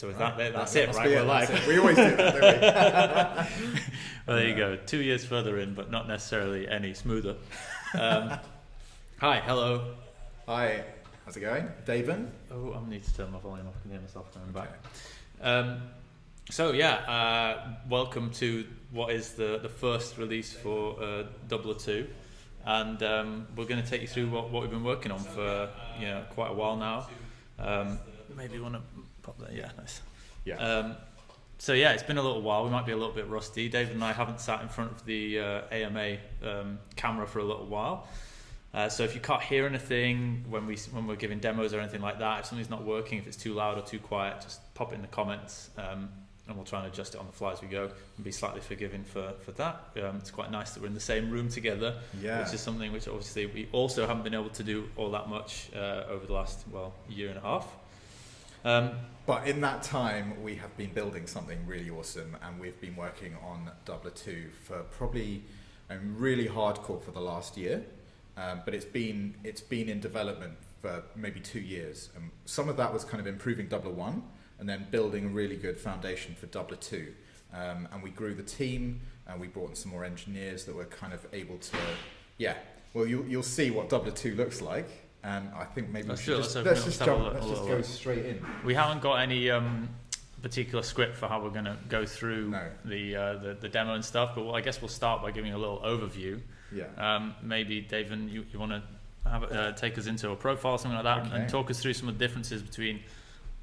So with that's it, right? We're live. We always do that, don't we? Well, there you go. 2 years further in, but not necessarily any smoother. Hi, hello. Hi, how's it going? Daven? Oh, I need to turn my volume up. I can hear myself coming back. Welcome to what is the first release for Dubler 2. And we're going to take you through what we've been working on for quite a while now. Maybe you want to pop that? Yeah, nice. Yeah. It's been a little while. We might be a little bit rusty. David and I haven't sat in front of the AMA camera for a little while. So if you can't hear anything when we're giving demos or anything like that, if something's not working, if it's too loud or too quiet, just pop it in the comments, and we'll try and adjust it on the fly as we go, and be slightly forgiving for that. It's quite nice that we're in the same room together, which is something which obviously we also haven't been able to do all that much over the last year and a half. But in that time, we have been building something really awesome, and we've been working on Dubler 2 for probably really hardcore for the last year. But it's been in development for maybe 2 years. Some of that was kind of improving Dubler 1 and then building a really good foundation for Dubler 2. And we grew the team, and we brought in some more engineers that were kind of able to, you'll see what Dubler 2 looks like. And I think maybe let's just go straight in. We haven't got any particular script for how we're going to go through the demo and stuff, but I guess we'll start by giving a little overview. Yeah. Maybe Daven, you want to take us into a profile, something like that, and talk us through some of the differences between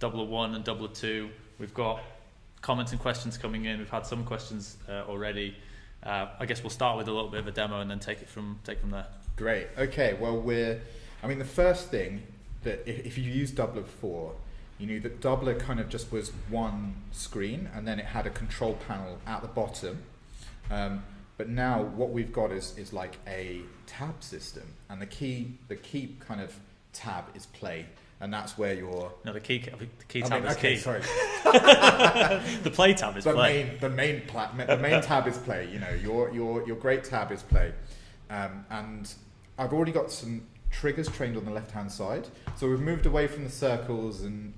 Dubler 1 and Dubler 2. We've got comments and questions coming in. We've had some questions already. I guess we'll start with a little bit of a demo and then take from there. Great. Okay. Well, the first thing that if you used Dubler before, you knew that Dubler kind of just was one screen, and then it had a control panel at the bottom. But now what we've got is like a tab system, and the key kind of tab is play, and that's where the key tab is key. Sorry. The play tab is play. The main tab is play. Your great tab is play, and I've already got some triggers trained on the left hand side, so we've moved away from the circles and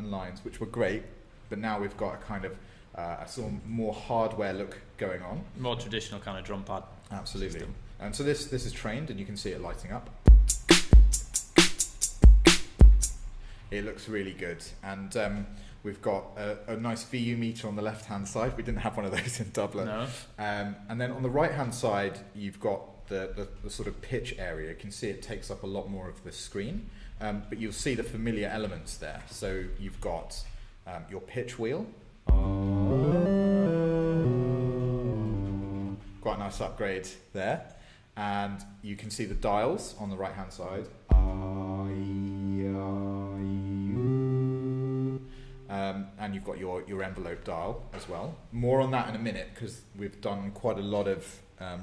lines, which were great, but now we've got a kind of a sort of more hardware look going on. More traditional kind of drum pad. Absolutely. System. And so this is trained, and you can see it lighting up. It looks really good, and we've got a nice VU meter on the left hand side. We didn't have one of those in Dubler. No. And then on the right hand side, you've got the sort of pitch area. You can see it takes up a lot more of the screen, but you'll see the familiar elements there. So you've got your pitch wheel. Quite a nice upgrade there. And you can see the dials on the right hand side. And you've got your envelope dial as well. More on that in a minute, because we've done quite a lot of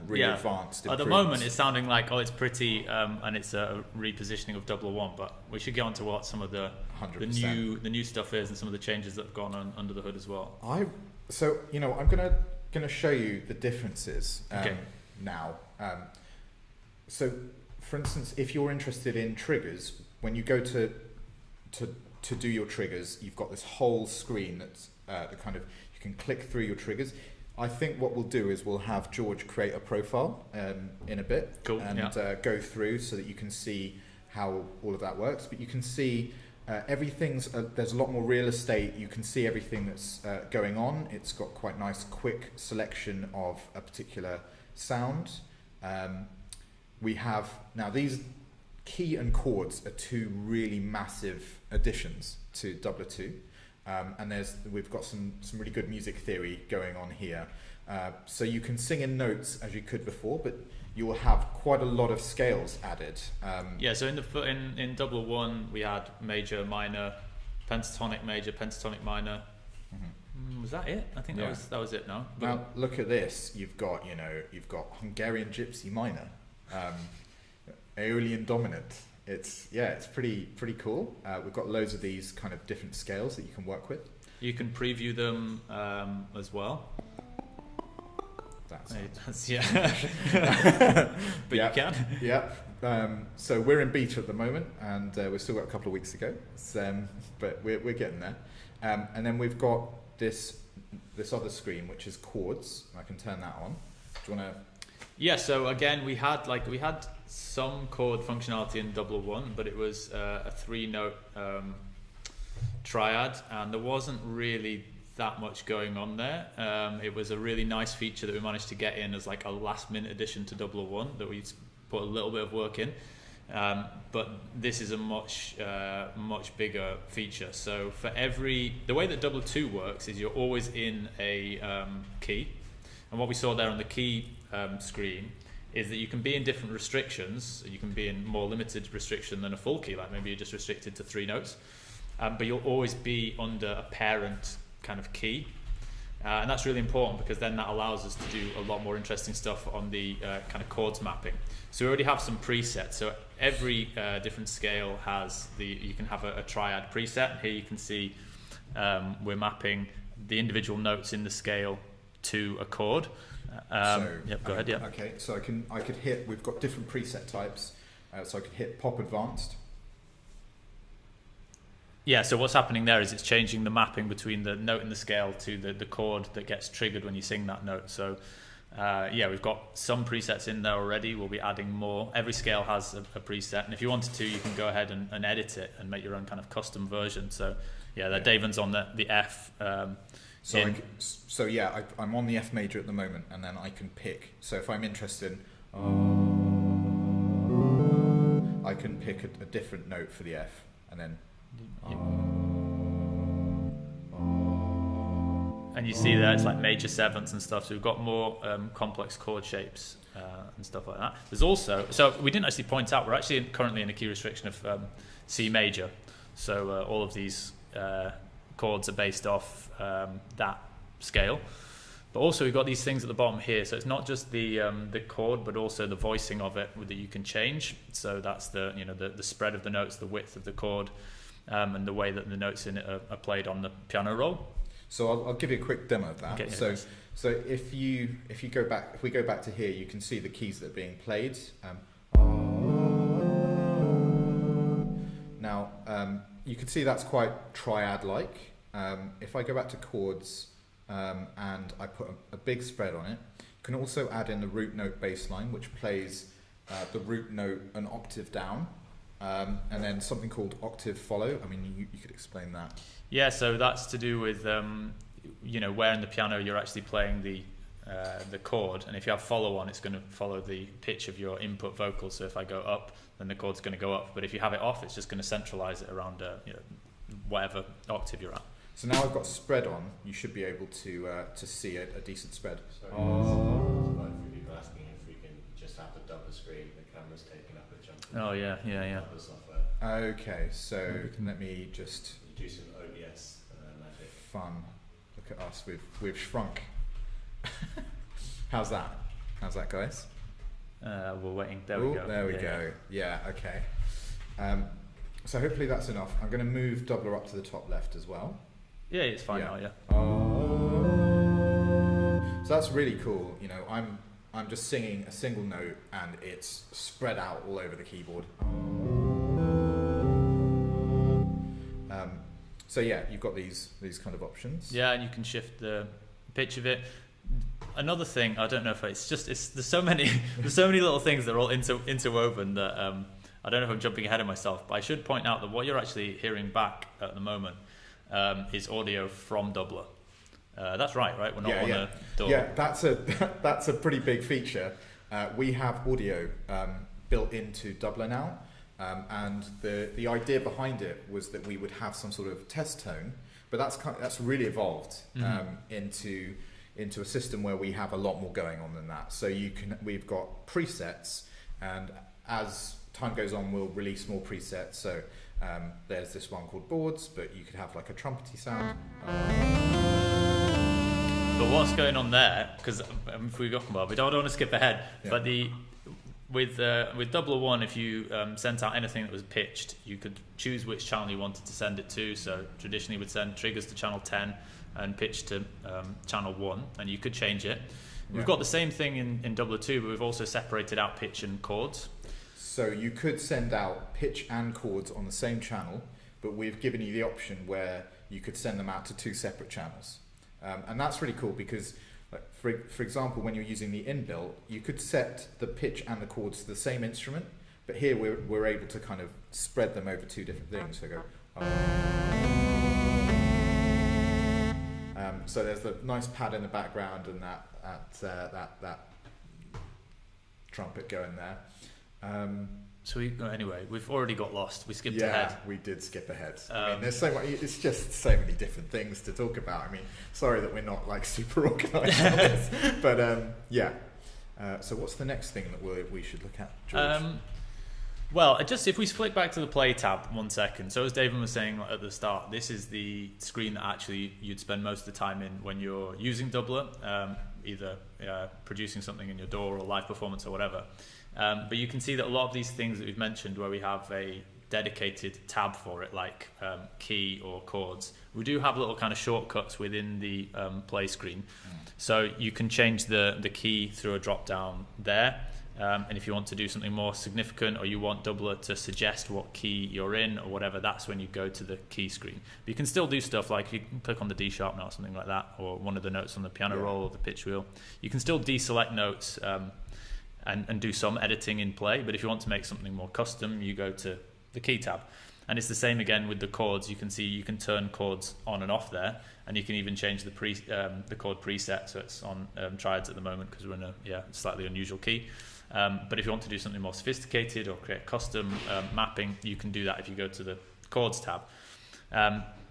really advanced improvements. At the moment it's sounding like it's pretty and it's a repositioning of Dubler 1, but we should get on to what some of the new stuff is, and some of the changes that have gone on under the hood as well. I'm gonna show you the differences now. So for instance, if you're interested in triggers, when you go to do your triggers, you've got this whole screen that's the kind of, you can click through your triggers. I think what we'll do is we'll have George create a profile in a bit, go through so that you can see how all of that works. But you can see there's a lot more real estate. You can see everything that's going on. It's got quite nice quick selection of a particular sound. We have now these key and chords are two really massive additions to Dubler 2. And we've got some really good music theory going on here. So you can sing in notes as you could before, but you will have quite a lot of scales added. So in Dubler 1 we had major, minor, pentatonic major, pentatonic minor. Mm-hmm. Was that it? I think that was it. No. Now look at this. You've got Hungarian Gypsy minor, Aeolian dominant. It's pretty cool. We've got loads of these kind of different scales that you can work with. You can preview them as well. that Yeah. But yeah, you can. Yeah. So we're in beta at the moment, and we've still got a couple of weeks to go. But we're getting there. And then we've got this other screen, which is chords. I can turn that on. Do you want to? Yeah. So again, we had some chord functionality in Dubler 1, but it was a 3-note triad, and there wasn't really that much going on there. It was a really nice feature that we managed to get in as like a last-minute addition to Dubler 1 that we put a little bit of work in. But this is a much bigger feature. So for the way that Dubler 2 works is you're always in a key, and what we saw there on the key screen is that you can be in different restrictions. You can be in more limited restriction than a full key, like maybe you're just restricted to 3 notes, but you'll always be under a parent kind of key. And that's really important because then that allows us to do a lot more interesting stuff on the kind of chords mapping. So we already have some presets. So every different scale has you can have a triad preset. Here you can see we're mapping the individual notes in the scale to a chord. Yep, go ahead. Yeah. Okay, so I could hit. We've got different preset types. So I could hit pop advanced. Yeah, so what's happening there is it's changing the mapping between the note in the scale to the chord that gets triggered when you sing that note. So yeah, we've got some presets in there already. We'll be adding more. Every scale has a preset, and if you wanted to, you can go ahead and edit it and make your own kind of custom version. So yeah, Daven's on the F. So yeah, I'm on the F major at the moment, and then I can pick. So if I'm interested, I can pick a different note for the F, and then. And you see there it's like major sevenths and stuff, so we've got more complex chord shapes and stuff like that. There's also, so we didn't actually point out, we're actually currently in a key restriction of C major, so all of these chords are based off that scale. But also we've got these things at the bottom here, so it's not just the chord, but also the voicing of it that you can change. So that's the spread of the notes, the width of the chord, and the way that the notes in it are played on the piano roll. So I'll give you a quick demo of that. Okay, so if we go back to here, you can see the keys that are being played. Now you can see that's quite triad-like. If I go back to chords and I put a big spread on it, you can also add in the root note bass line, which plays the root note an octave down. And then something called octave follow. I mean, you could explain that. Yeah, so that's to do with where in the piano you're actually playing the chord, and if you have follow on, it's going to follow the pitch of your input vocal. So if I go up, then the chord's going to go up. But if you have it off, it's just going to centralize it around whatever octave you're at. So now I've got spread on. You should be able to see a decent spread. Sorry, people asking if we can just have the Dubler screen. The camera's taking up a chunk. Oh yeah. Dubler software. Okay, so let me just do some OBS magic. Fun. Look at us. We've shrunk. How's that? How's that, guys? We're waiting. There we go. There we go. Yeah. Okay. So hopefully that's enough. I'm going to move Dubler up to the top left as well. Yeah, it's fine now. Yeah. So that's really cool. I'm just singing a single note and it's spread out all over the keyboard. So yeah, you've got these kind of options. Yeah, and you can shift the pitch of it. Another thing, I don't know if there's so many little things that are all interwoven that I don't know if I'm jumping ahead of myself, but I should point out that what you're actually hearing back at the moment is audio from Dubler. That's right? We're not on a door. Yeah, that's a pretty big feature. We have audio built into Dubler now, and the idea behind it was that we would have some sort of test tone, but that's really evolved into a system where we have a lot more going on than that. So we've got presets, and as time goes on, we'll release more presets. So there's this one called boards, but you could have like a trumpety sound. But what's going on there? Because if we don't want to skip ahead. Yeah. But with Dubler 1, if you sent out anything that was pitched, you could choose which channel you wanted to send it to. So traditionally, we'd send triggers to channel 10 and pitch to channel 1, and you could change it. We've got the same thing in Dubler 2, but we've also separated out pitch and chords. So you could send out pitch and chords on the same channel, but we've given you the option where you could send them out to 2 separate channels. And that's really cool because, like, for example, when you're using the inbuilt, you could set the pitch and the chords to the same instrument, but here we're able to kind of spread them over 2 different things. So go. So there's the nice pad in the background and that trumpet going there. So we've already got lost. We skipped yeah, ahead. We did skip ahead. I mean, there's so much. It's just so many different things to talk about. I mean, sorry that we're not like super organised on this, but yeah. So what's the next thing that we should look at, George? Well, if we flick back to the play tab 1 second. So as David was saying at the start, this is the screen that actually you'd spend most of the time in when you're using Dubler, either producing something in your DAW or live performance or whatever. But you can see that a lot of these things that we've mentioned where we have a dedicated tab for it, like key or chords, we do have little kind of shortcuts within the play screen. So you can change the key through a drop down there. And if you want to do something more significant, or you want Dubler to suggest what key you're in or whatever, that's when you go to the key screen. But you can still do stuff like you can click on the D sharp note or something like that, or one of the notes on the piano roll or the pitch wheel. You can still deselect notes and do some editing in play, but if you want to make something more custom, you go to the key tab. And it's the same again with the chords. You can see you can turn chords on and off there, and you can even change the chord preset, so it's on triads at the moment because we're in a slightly unusual key. But if you want to do something more sophisticated or create custom mapping, you can do that if you go to the chords tab.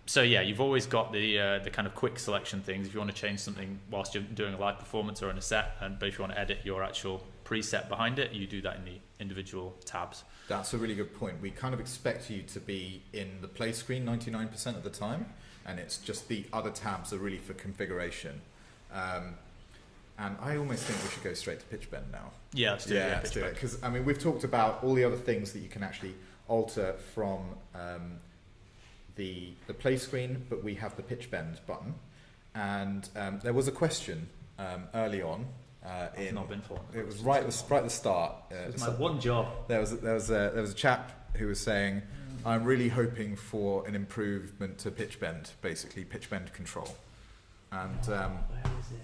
So yeah, you've always got the kind of quick selection things if you want to change something whilst you're doing a live performance or in a set, but if you want to edit your actual preset behind it, you do that in the individual tabs. That's a really good point. We kind of expect you to be in the play screen 99% of the time, and it's just the other tabs are really for configuration. And I almost think we should go straight to pitch bend now. Yeah, let's do it. Because I mean, we've talked about all the other things that you can actually alter from the play screen, but we have the pitch bend button. And there was a question early on. Not been for. It was right at the start. It's my one job. There was a chap who was saying, "I'm really hoping for an improvement to pitch bend, basically pitch bend control." And where is it?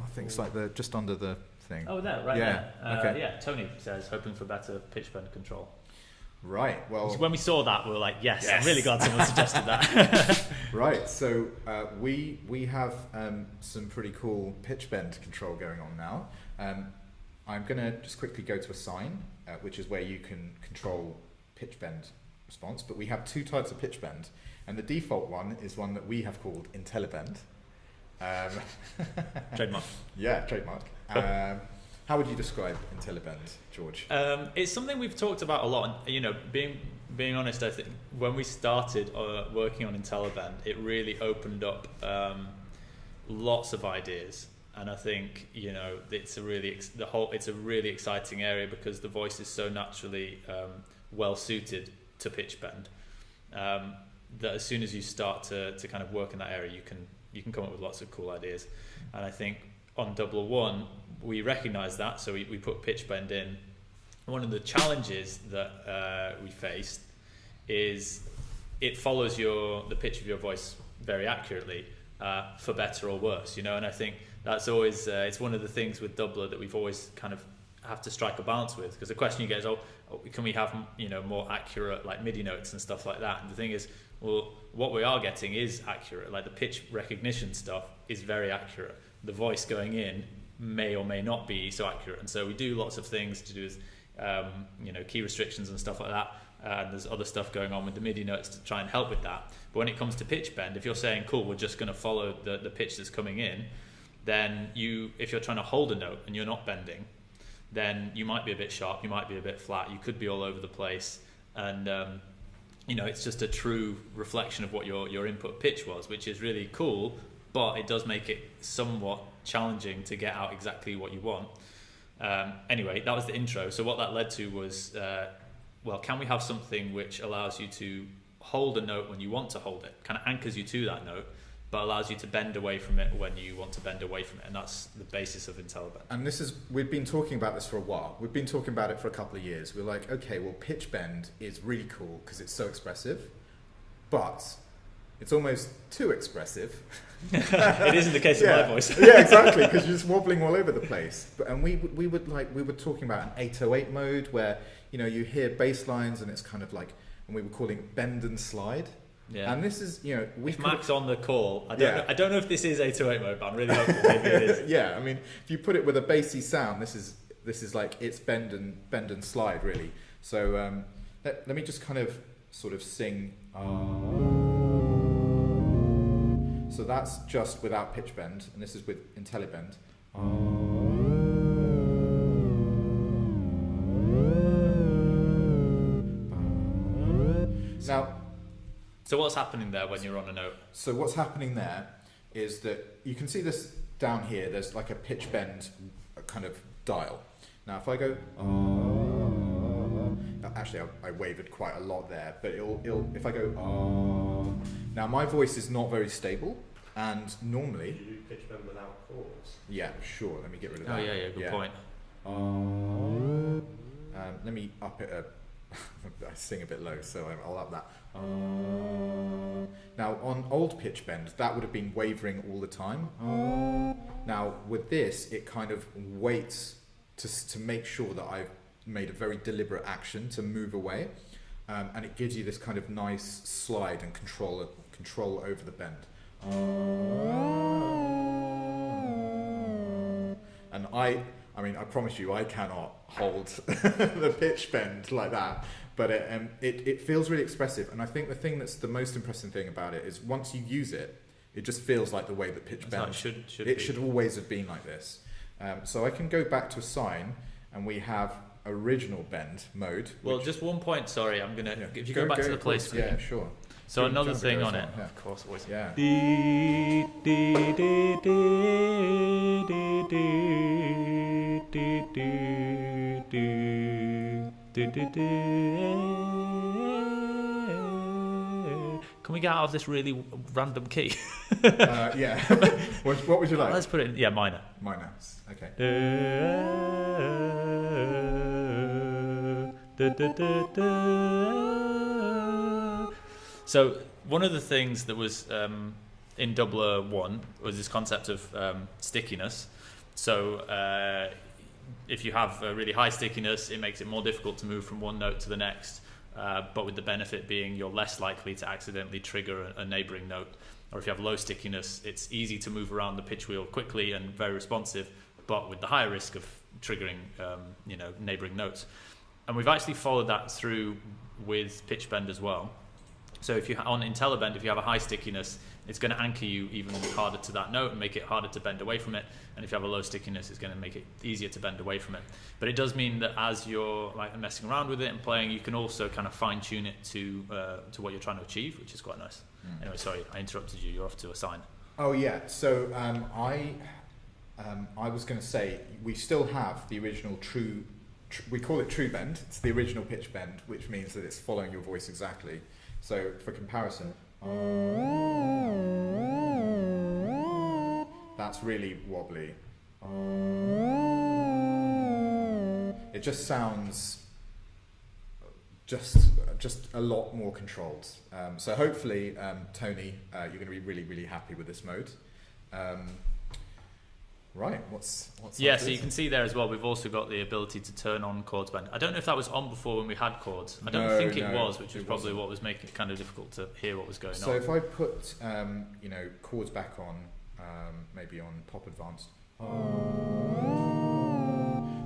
I think it's like just under the thing. Oh, there, right there. Okay. Yeah, Tony says hoping for better pitch bend control. Right. Well, so when we saw that, we were like, yes. I'm really glad someone suggested that. Right. So we have some pretty cool pitch bend control going on now. I'm going to just quickly go to assign, which is where you can control pitch bend response. But we have 2 types of pitch bend, and the default one is one that we have called Intellibend. Trademark. Yeah, trademark. How would you describe Intellibend, George? It's something we've talked about a lot. And, being honest, I think when we started working on Intellibend, it really opened up lots of ideas. And I think it's a really exciting area because the voice is so naturally well suited to pitch bend that as soon as you start to kind of work in that area, you can come up with lots of cool ideas. And I think on Dubler 1 we recognise that, so we put pitch bend in. One of the challenges that we faced is it follows the pitch of your voice very accurately, for better or worse, and I think that's always it's one of the things with Dubler that we've always kind of have to strike a balance with, because the question you get is, can we have more accurate like MIDI notes and stuff like that? And the thing is, well, what we are getting is accurate. Like the pitch recognition stuff is very accurate. The voice going in may or may not be so accurate, and so we do lots of things to do with key restrictions and stuff like that. And there's other stuff going on with the MIDI notes to try and help with that. But when it comes to pitch bend, if you're saying, cool, we're just going to follow the pitch that's coming in, then if you're trying to hold a note and you're not bending, then you might be a bit sharp, you might be a bit flat, you could be all over the place, and it's just a true reflection of what your input pitch was, which is really cool, but it does make it somewhat challenging to get out exactly what you want. Anyway, that was the intro. So what that led to was, can we have something which allows you to hold a note when you want to hold it, kind of anchors you to that note, but allows you to bend away from it when you want to bend away from it, and that's the basis of Intellibend. And we've been talking about this for a while. We've been talking about it for a couple of years. We're like, okay, well, pitch bend is really cool because it's so expressive, but it's almost too expressive. It isn't the case of my voice. Yeah, exactly, because you're just wobbling all over the place. And we were talking about an 808 mode where, you know, you hear bass lines and it's kind of like, and we were calling it bend and slide. Yeah. And this is, you know, if Mac's on the call, I don't know if this is 808 mode, but I'm really hoping maybe it is. Yeah, I mean, if you put it with a bassy sound, this is like it's bend and slide really. So let me just kind of sort of sing. So that's just without pitch bend, and this is with Intellibend. Now. So what's happening there when you're on a note? So what's happening there is that you can see this down here. There's like a pitch bend kind of dial. Now if I go, actually I wavered quite a lot there, but it'll if I go, now my voice is not very stable, and normally. Do you do pitch bend without chords? Yeah, sure. Let me get rid of that. Oh yeah, good point. Let me up it. I sing a bit low, so I'll up that. Now on old pitch bend, that would have been wavering all the time. Now with this, it kind of waits to make sure that I've made a very deliberate action to move away, and it gives you this kind of nice slide and control over the bend. And I mean, I promise you, I cannot hold the pitch bend like that, but it feels really expressive. And I think the thing that's the most impressive thing about it is once you use it, it just feels like the way that pitch bend should always have been like this. So I can go back to a sine, and we have original bend mode. Well, just one point. Sorry, I'm gonna. If you go back to the play screen. Yeah, sure. So another thing on it, of course, always. Yeah. Can we get out of this really random key? Yeah. What would you like? Let's put it in, minor. Minor. Okay. So one of the things that was in Dubler 1 was this concept of stickiness. So if you have a really high stickiness, it makes it more difficult to move from one note to the next, but with the benefit being you're less likely to accidentally trigger a neighboring note. Or if you have low stickiness, it's easy to move around the pitch wheel quickly and very responsive, but with the higher risk of triggering neighboring notes. And we've actually followed that through with pitch bend as well. So if you on Intellibend, if you have a high stickiness, it's going to anchor you even harder to that note and make it harder to bend away from it. And if you have a low stickiness, it's going to make it easier to bend away from it. But it does mean that as you're like messing around with it and playing, you can also kind of fine tune it to what you're trying to achieve, which is quite nice. Anyway, sorry, I interrupted you. You're off to a sign. Oh yeah. So I was going to say we still have the original true. We call it true bend. It's the original pitch bend, which means that it's following your voice exactly. So for comparison, that's really wobbly. It just sounds just a lot more controlled. So hopefully, Tony, you're going to be really, really happy with this mode. Right, what's yeah, so you can see there as well, we've also got the ability to turn on chords bend. I don't know if that was on before when we had chords. I don't think it was, which was probably what was making it kind of difficult to hear what was going on. So if I put, chords back on, maybe on pop advanced,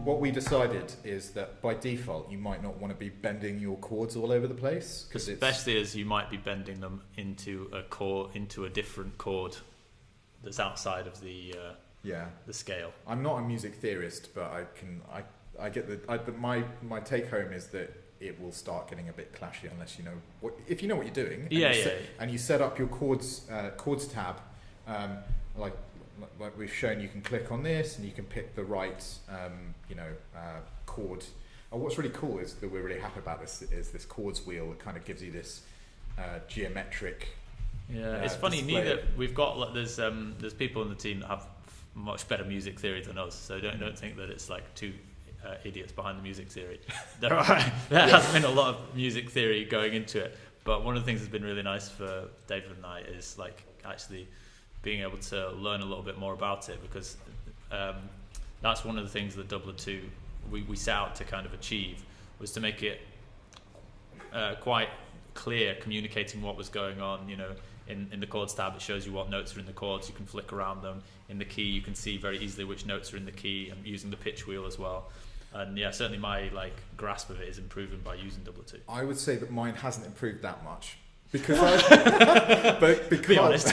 what we decided is that by default you might not want to be bending your chords all over the place. Especially as you might be bending them into a different chord that's outside of the scale. I'm not a music theorist, but I get my take home is that it will start getting a bit clashy unless you know if you know what you're doing. And you set up your chords tab, like we've shown. You can click on this and you can pick the right chord. What's really cool is that we're really happy about this chords wheel that kind of gives you this geometric Yeah, it's funny. display Neither it. we've got like there's people in the team that have much better music theory than us. So don't think that it's like two idiots behind the music theory. There has been a lot of music theory going into it. But one of the things that's been really nice for David and I is like actually being able to learn a little bit more about it, because that's one of the things that Dubler 2 we set out to kind of achieve, was to make it quite clear, communicating what was going on. You know, in the chords tab, it shows you what notes are in the chords. You can flick around them. In the key, you can see very easily which notes are in the key, and using the pitch wheel as well. And yeah, certainly my like grasp of it is improving by using Dubler 2. I would say that mine hasn't improved that much because Be honest.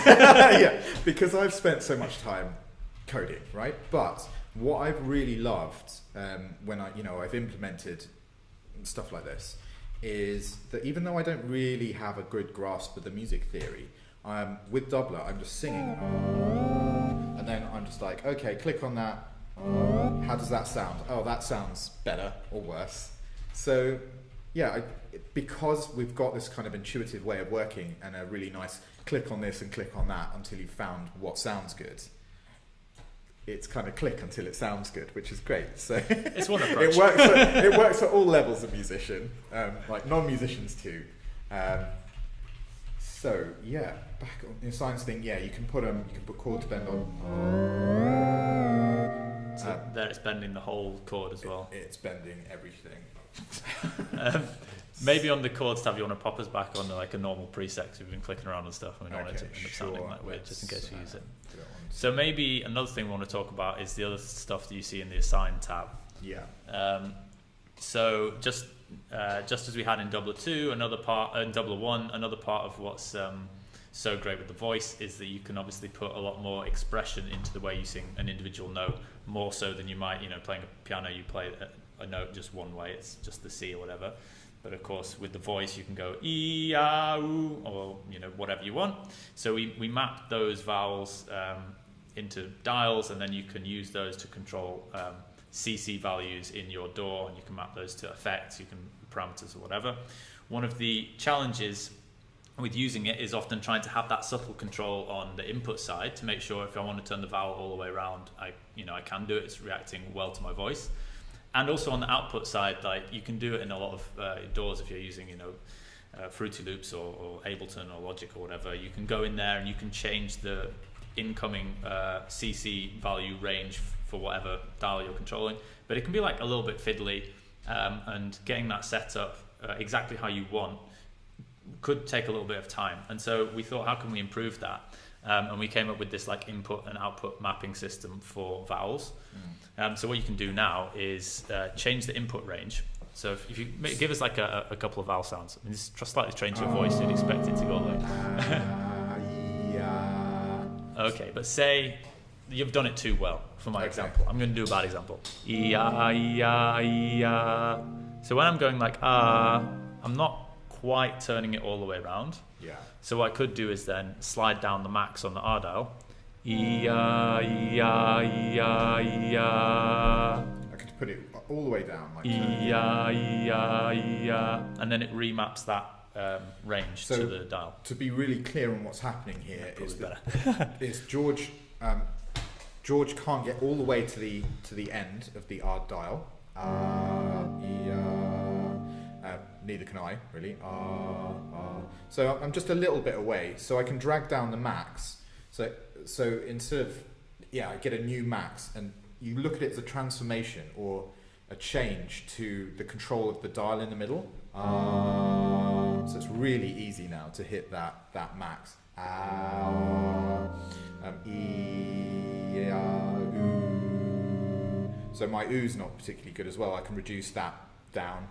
because I've spent so much time coding, right? But what I've really loved when I've implemented stuff like this is that even though I don't really have a good grasp of the music theory, with Dubler I'm just singing, and then I'm just like, okay, click on that. How does that sound? Oh, that sounds better or worse. So yeah, because we've got this kind of intuitive way of working and a really nice click on this and click on that until you've found what sounds good, it's kind of click until it sounds good, which is great. So it's one approach. It works at all levels of musician, like non-musicians too. So yeah, back on the science thing. Yeah, you can put chord bend on. So there it's bending the whole chord as well. It's bending everything. Maybe on the chords tab you want to pop us back on like a normal preset, because we've been clicking around and stuff and we don't want it to end up sounding that weird, just in case we use it. So maybe another thing we want to talk about is the other stuff that you see in the assign tab. Yeah. So just as we had in Dubler 2, another part in Dubler 1, another part of what's so great with the voice is that you can obviously put a lot more expression into the way you sing an individual note, more so than you might, playing a piano, you play a note just one way, it's just the C or whatever. But of course, with the voice, you can go E, A, U, or whatever you want. So we map those vowels into dials, and then you can use those to control CC values in your DAW, and you can map those to effects, you can parameters or whatever. One of the challenges with using it is often trying to have that subtle control on the input side to make sure if I want to turn the vowel all the way around, I can do it. It's reacting well to my voice. And also on the output side, like you can do it in a lot of DAWs if you're using, Fruity Loops or Ableton or Logic or whatever. You can go in there and you can change the incoming CC value range for whatever dial you're controlling. But it can be like a little bit fiddly, and getting that set up exactly how you want could take a little bit of time. And so we thought, how can we improve that? And we came up with this like input and output mapping system for vowels. So what you can do now is change the input range. So if you give us like a couple of vowel sounds, I mean, this slightly change your voice, you'd expect it to go like. Okay, but say you've done it too well for my example. I'm going to do a bad example. So when I'm going like I'm not quite turning it all the way around. Yeah. So what I could do is then slide down the max on the R dial. I could put it all the way down. Like and then it remaps that range to the dial. To be really clear on what's happening here is George can't get all the way to the end of the R dial. Neither can I, really. So I'm just a little bit away, so I can drag down the max. So instead of, I get a new max, and you look at it as a transformation or a change to the control of the dial in the middle. So it's really easy now to hit that max. So my oo's not particularly good as well. I can reduce that down.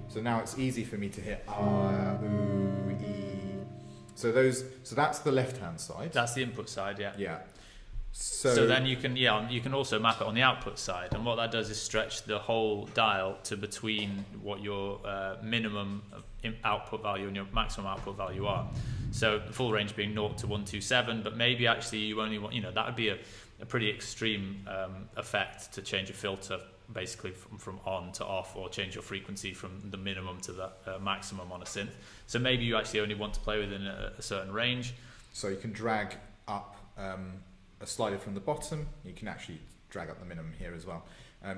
So now it's easy for me to hit E. So that's the left hand side. That's the input side, yeah. Yeah. So then you can also map it on the output side, and what that does is stretch the whole dial to between what your minimum output value and your maximum output value are. So the full range being 0 to 127, but maybe actually you only want, that would be a pretty extreme effect to change a filter basically from on to off, or change your frequency from the minimum to the maximum on a synth. So maybe you actually only want to play within a certain range. So you can drag up a slider from the bottom. You can actually drag up the minimum here as well.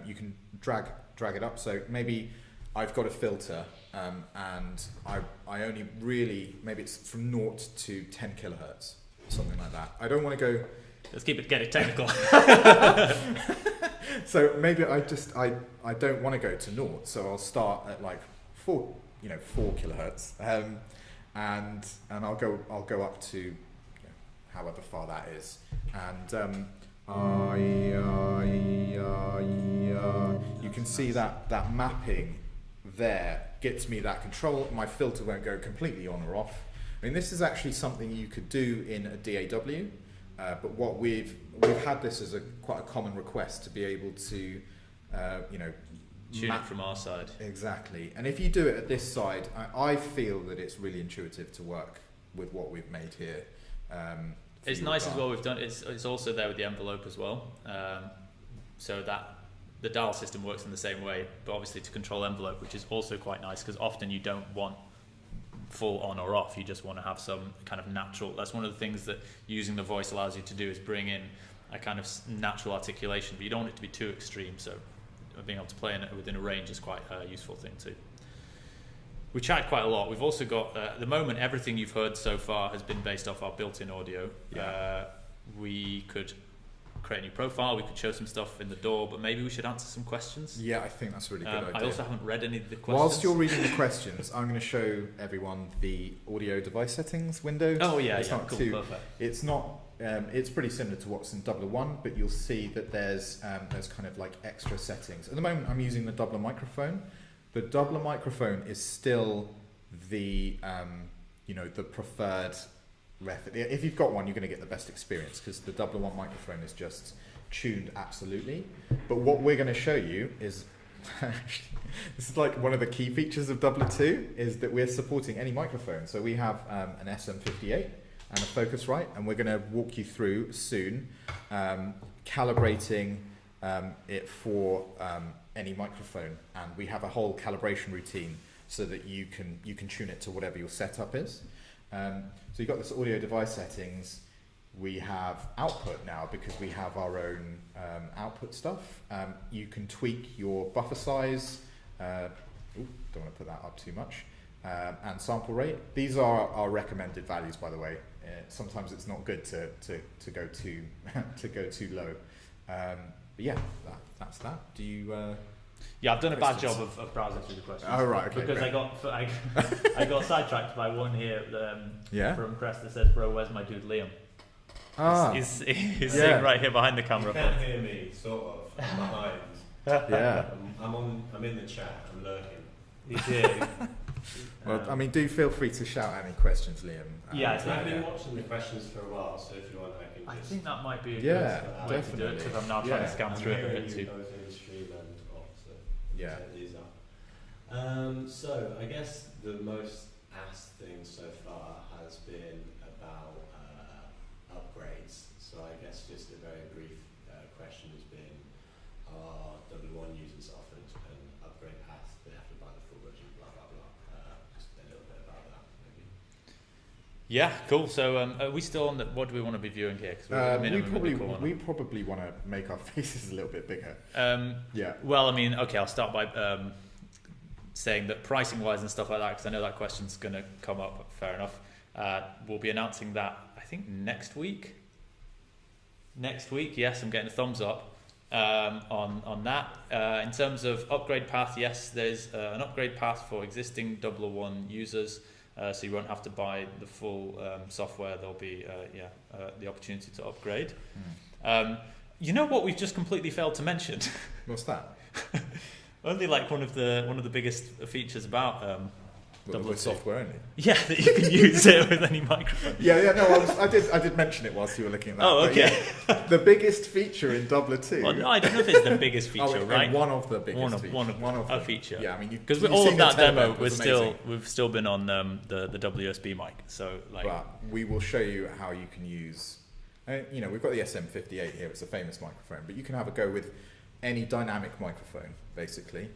You can drag it up. So maybe I've got a filter and I only really, maybe it's from 0 to 10 kilohertz, something like that. I don't want to go... Let's get it technical. So maybe I don't want to go to 0, so I'll start at like 4 kilohertz, and I'll go up to however far that is, and you can see that mapping there gets me that control. My filter won't go completely on or off. I mean, this is actually something you could do in a DAW. But what we've had this as quite a common request to be able to, tune it from our side. Exactly. And if you do it at this side, I feel that it's really intuitive to work with what we've made here. It's nice as well. We've done it's also there with the envelope as well, so that the dial system works in the same way. But obviously to control envelope, which is also quite nice because often you don't want full on or off, you just want to have some kind of natural. That's one of the things that using the voice allows you to do, is bring in a kind of natural articulation, but you don't want it to be too extreme, so being able to play in it within a range is quite a useful thing too. We chatted quite a lot. We've also got at the moment everything you've heard so far has been based off our built-in audio. We could create a new profile, we could show some stuff in the DAW, but maybe we should answer some questions. Yeah, I think that's a really good idea. I also haven't read any of the questions. Whilst you're reading the questions, I'm going to show everyone the audio device settings window. Oh yeah, it's not cool, too, perfect. It's not. It's pretty similar to what's in Dubler 1, but you'll see that there's kind of like extra settings. At the moment, I'm using the Dubler microphone. The Dubler microphone is still the the preferred method. If you've got one, you're going to get the best experience because the Dubler 1 microphone is just tuned absolutely. But what we're going to show you is this is like one of the key features of Dubler 2 is that we're supporting any microphone. So we have an SM58 and a Focusrite, and we're going to walk you through soon calibrating it for any microphone, and we have a whole calibration routine so that you can tune it to whatever your setup is. So you've got this audio device settings. We have output now because we have our own output stuff. You can tweak your buffer size. Don't want to put that up too much. And sample rate. These are our recommended values, by the way. Sometimes it's not good to go too to go too low. But yeah, that's that. Do you? Yeah, I've done a bad job of browsing through the questions. Oh right, okay. Because great. I got sidetracked by one here from Crest that says, "Bro, where's my dude Liam?" He's sitting right here behind the camera. You can't hear me, sort of. I'm behind. Yeah. I'm in the chat. I'm lurking. He's here. Well, I mean, do feel free to shout any questions, Liam. I've been watching the questions for a while, so if you want, I can. I think that might be a good way to do it because I'm now trying to scan through it a bit too. Both in stream and off, so yeah. These are. So I guess the most asked thing so far has been about upgrades. So I guess just a very brief question has been: are W1 users offered an upgrade path? They have to buy the full version, blah blah blah. Just a little bit about that, maybe. Yeah, cool. So are we still on the? What do we want to be viewing here? We probably want to make our faces a little bit bigger. Yeah. Well, I mean, okay, I'll start by saying that pricing wise and stuff like that, because I know that question's going to come up. Fair enough. We'll be announcing that I think next week. Next week, yes, I'm getting a thumbs up on that. In terms of upgrade path, yes, there's an upgrade path for existing Dubler 1 users. So you won't have to buy the full software. There'll be the opportunity to upgrade. You know what we've just completely failed to mention? What's that? Only like one of the biggest features about Dubler software only. Yeah, that you can use it with any microphone. No, I did mention it whilst you were looking at that. Oh, okay. Yeah, the biggest feature in Dubler 2. Well, no, I don't know if it's the biggest feature, right? One of the biggest features. One of a them. Feature. Yeah, I mean, because all of that demo, we've still been on the WSB mic. So like, but we will show you how you can use. We've got the SM58 here. It's a famous microphone, but you can have a go with any dynamic microphone basically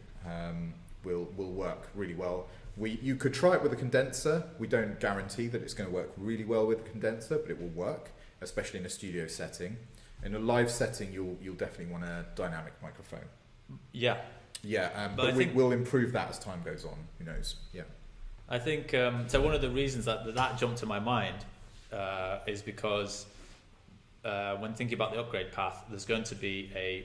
will work really well. You could try it with a condenser. We don't guarantee that it's going to work really well with a condenser, but it will work, especially in a studio setting. In a live setting, you'll definitely want a dynamic microphone. Yeah. Yeah, but we'll improve that as time goes on. Who knows? Yeah. I think so. One of the reasons that jumped to my mind is because when thinking about the upgrade path, there's going to be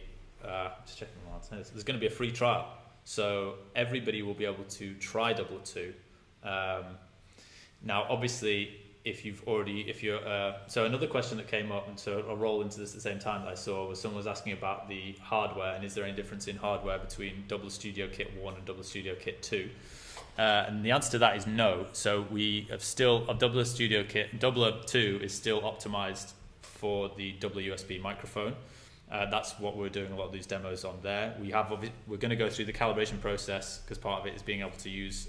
just checking my notes. There's going to be a free trial, so everybody will be able to try Dubler 2. Now, obviously, so another question that came up, and so I'll roll into this at the same time that I saw, was someone was asking about the hardware, and is there any difference in hardware between Dubler Studio Kit 1 and Dubler Studio Kit 2? And the answer to that is no. So we have still, Dubler Studio Kit, Dubler 2 is still optimized for the Dubler USB microphone. That's what we're doing a lot of these demos on there. We're going to go through the calibration process, because part of it is being able to use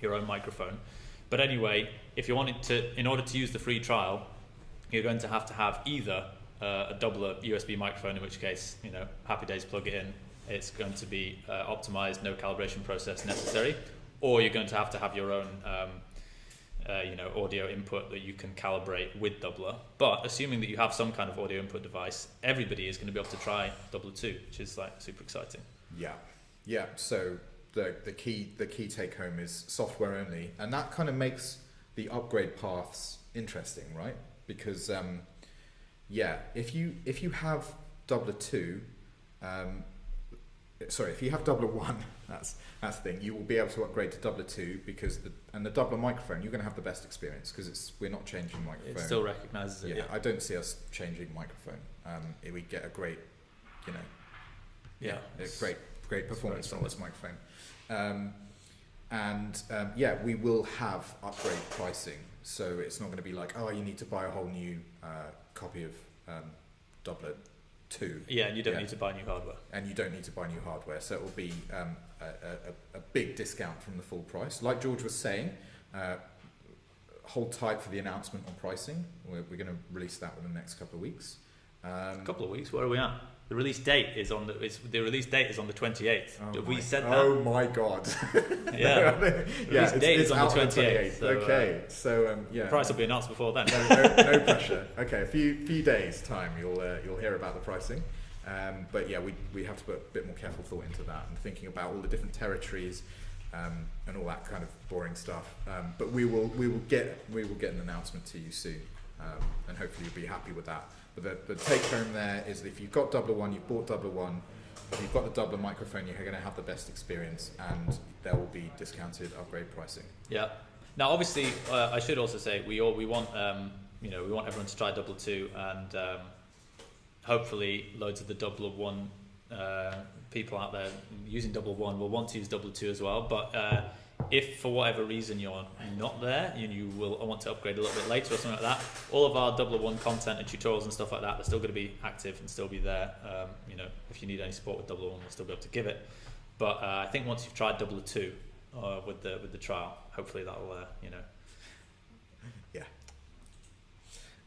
your own microphone. But anyway, if you wanted to, in order to use the free trial, you're going to have either a Dubler USB microphone, in which case, happy days, plug it in. It's going to be optimized, no calibration process necessary, or you're going to have your own, audio input that you can calibrate with Dubler. But assuming that you have some kind of audio input device, everybody is going to be able to try Dubler 2, which is super exciting. Yeah. So the key take home is software only, and that kind of makes the upgrade paths interesting, right? Because if you have Dubler 2, if you have Dubler 1, that's the thing, you will be able to upgrade to Dubler 2, because the Dubler microphone, you're going to have the best experience, because we're not changing microphone. It still recognises it. Yeah, I don't see us changing microphone. We get a great, great performance from this microphone. We will have upgrade pricing, so it's not going to be like, you need to buy a whole new copy of Dubler 2. Yeah, and you don't need to buy new hardware. And you don't need to buy new hardware, so it will be a big discount from the full price. Like George was saying, hold tight for the announcement on pricing. We're going to release that within the next couple of weeks. A couple of weeks? Where are we at? The release date is on the 28th. Have we said that? Oh my god! Yeah, the release date is on the 28th. So, okay, so the price will be announced before then. No pressure. Okay, a few days time, you'll hear about the pricing. But yeah, we have to put a bit more careful thought into that, and thinking about all the different territories and all that kind of boring stuff. But we will get an announcement to you soon, and hopefully you'll be happy with that. But the take home there is that if you've got Dubler 1, you've bought Dubler 1, if you've got the Dubler microphone, you're going to have the best experience, and there will be discounted upgrade pricing. Yeah. Now, obviously, I should also say we want everyone to try Dubler 2, and hopefully loads of the Dubler 1 people out there using Dubler 1 will want to use Dubler 2 as well. But if for whatever reason you're not there and you will want to upgrade a little bit later or something like that, all of our Dubler 1 content and tutorials and stuff like that are still going to be active and still be there. If you need any support with Dubler 1, we'll still be able to give it. But I think once you've tried Dubler 2 with the trial, hopefully that'll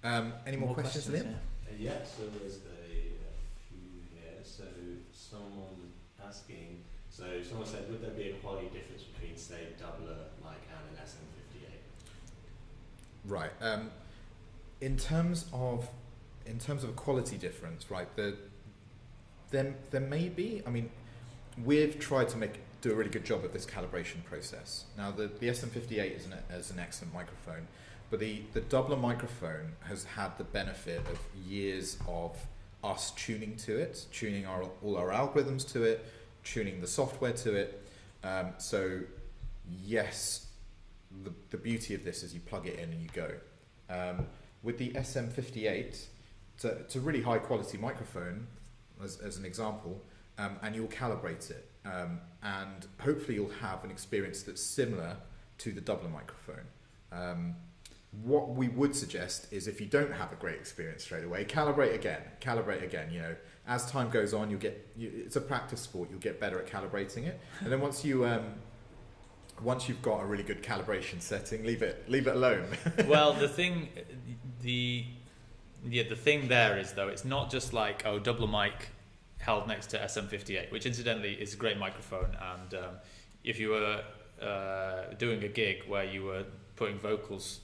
Yeah. Any more questions, Liam? Yeah, so there's a few here. So someone asking, someone said, would there be a quality difference between, say, Dubler mic and an SM58? Right. In terms of a quality difference, right? There may be. I mean, we've tried to do a really good job of this calibration process. Now, the SM58 is an excellent microphone, but the Dubler microphone has had the benefit of years of us tuning to it, tuning all our algorithms to it, tuning the software to it. So yes, the beauty of this is you plug it in and you go. With the SM58, it's a really high quality microphone, as an example, and you'll calibrate it. And hopefully you'll have an experience that's similar to the Dubler microphone. What we would suggest is, if you don't have a great experience straight away, calibrate again. As time goes on, it's a practice sport. You'll get better at calibrating it, and then once you've got a really good calibration setting, leave it alone. Well, the thing there is, though, it's not just like, Dubler mic held next to SM58, which incidentally is a great microphone. And if you were doing a gig where you were putting vocals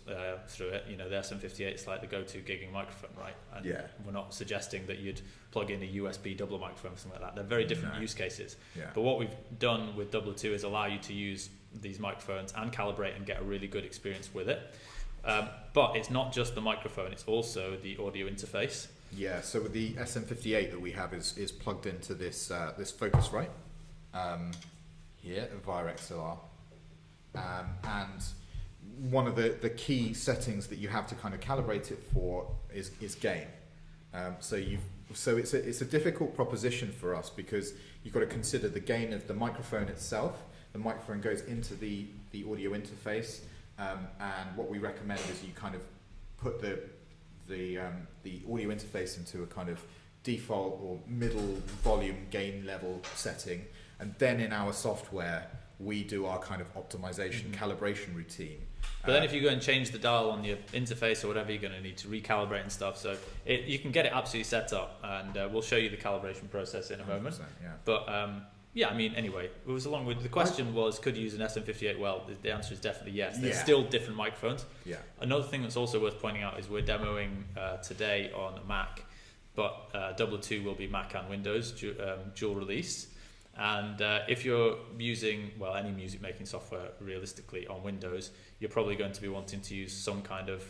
through it, you know, the SM58 is like the go-to gigging microphone, right? And we're not suggesting that you'd plug in a USB Dubler microphone or something like that. They're very different use cases. But what we've done with Dubler 2 is allow you to use these microphones and calibrate and get a really good experience with it. But it's not just the microphone, it's also the audio interface. Yeah, so with the SM58 that we have is plugged into this this Focusrite here via XLR. And one of the key settings that you have to kind of calibrate it for is gain. So it's a difficult proposition for us because you've got to consider the gain of the microphone itself. The microphone goes into the audio interface, and what we recommend is you kind of put the audio interface into a kind of default or middle volume gain level setting, and then in our software we do our kind of optimization calibration routine. But then if you go and change the dial on your interface or whatever, you're going to need to recalibrate and stuff. So you can get it absolutely set up, and we'll show you the calibration process in a moment. Yeah. But I mean, anyway, it was along with the question was, could you use an SM58? Well, the answer is definitely yes. They're still different microphones. Yeah. Another thing that's also worth pointing out is we're demoing today on Mac, but Dubler 2 will be Mac and Windows dual release. And if you're using, well, any music making software realistically on Windows, you're probably going to be wanting to use some kind of